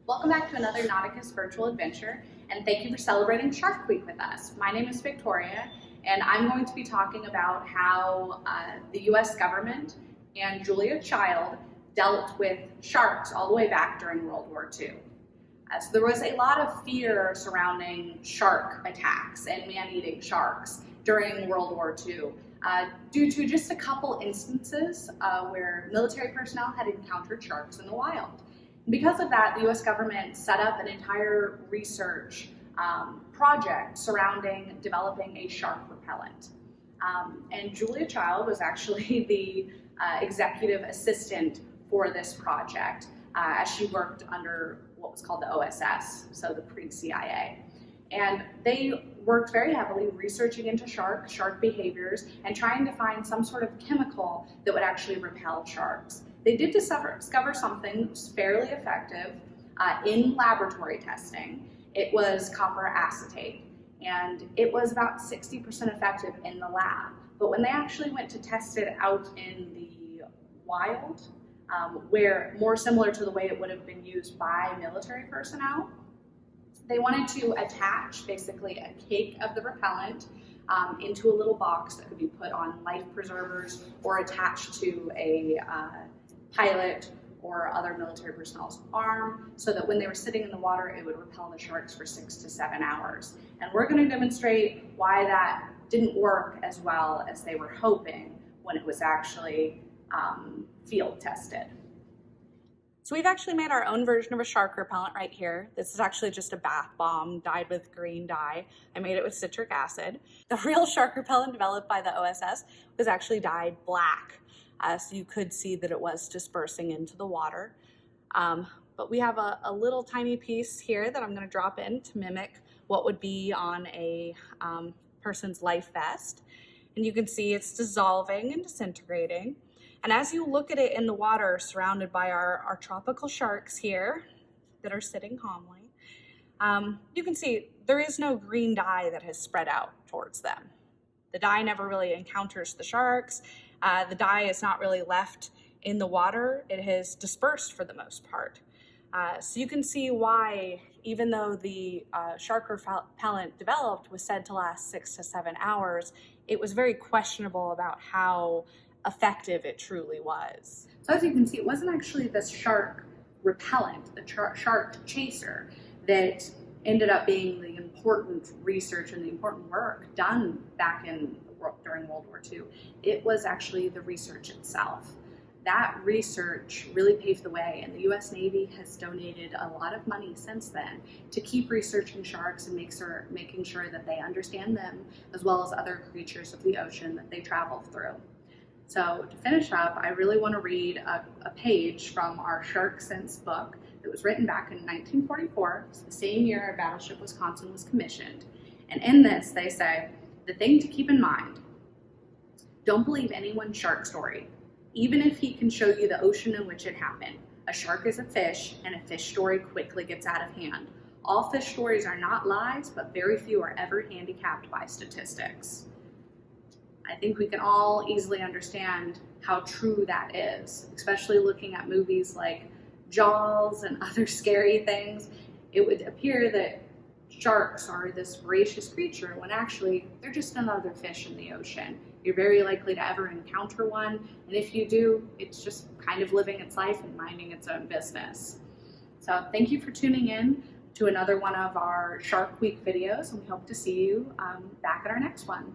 Welcome back to another Nauticus virtual adventure, and thank you for celebrating Shark Week with us. My name is Victoria, and I'm going to be talking about how the US government and Julia Child dealt with sharks all the way back during World War II. So there was a lot of fear surrounding shark attacks and man-eating sharks during World War II due to just a couple instances where military personnel had encountered sharks in the wild. Because of that, the US government set up an entire research project surrounding developing a shark repellent. And Julia Child was actually the executive assistant for this project as she worked under what was called the OSS, so the pre-CIA. And they worked very heavily researching into shark behaviors, and trying to find some sort of chemical that would actually repel sharks. They did discover something that was fairly effective in laboratory testing. It was copper acetate, and it was about 60% effective in the lab. But when they actually went to test it out in the wild, where more similar to the way it would have been used by military personnel, they wanted to attach basically a cake of the repellent into a little box that could be put on life preservers or attached to a pilot or other military personnel's arm, so that when they were sitting in the water, it would repel the sharks for 6 to 7 hours. And we're going to demonstrate why that didn't work as well as they were hoping when it was actually field tested. So we've actually made our own version of a shark repellent right here. This is actually just a bath bomb dyed with green dye. I made it with citric acid. The real shark repellent developed by the OSS was actually dyed black, so you could see that it was dispersing into the water. But we have a little tiny piece here that I'm going to drop in to mimic what would be on a person's life vest. And you can see it's dissolving and disintegrating. And as you look at it in the water, surrounded by our tropical sharks here that are sitting calmly, you can see there is no green dye that has spread out towards them. The dye never really encounters the sharks. The dye is not really left in the water. It has dispersed for the most part. So you can see why, even though the shark repellent developed was said to last 6 to 7 hours, it was very questionable about how effective it truly was. So as you can see, it wasn't actually the shark repellent, the shark chaser, that ended up being the important research and the important work done back during World War II. It was actually the research itself. That research really paved the way, and the US Navy has donated a lot of money since then to keep researching sharks and making sure that they understand them, as well as other creatures of the ocean that they travel through. So to finish up, I really want to read a page from our Shark Sense book that was written back in 1944, so the same year our battleship Wisconsin was commissioned. And in this, they say, "The thing to keep in mind, don't believe anyone's shark story, even if he can show you the ocean in which it happened. A shark is a fish, and a fish story quickly gets out of hand. All fish stories are not lies, but very few are ever handicapped by statistics." I think we can all easily understand how true that is, especially looking at movies like Jaws and other scary things. It would appear that sharks are this voracious creature when actually they're just another fish in the ocean. You're very likely to ever encounter one, and if you do, it's just kind of living its life and minding its own business. So thank you for tuning in to another one of our Shark Week videos, and we hope to see you back at our next one.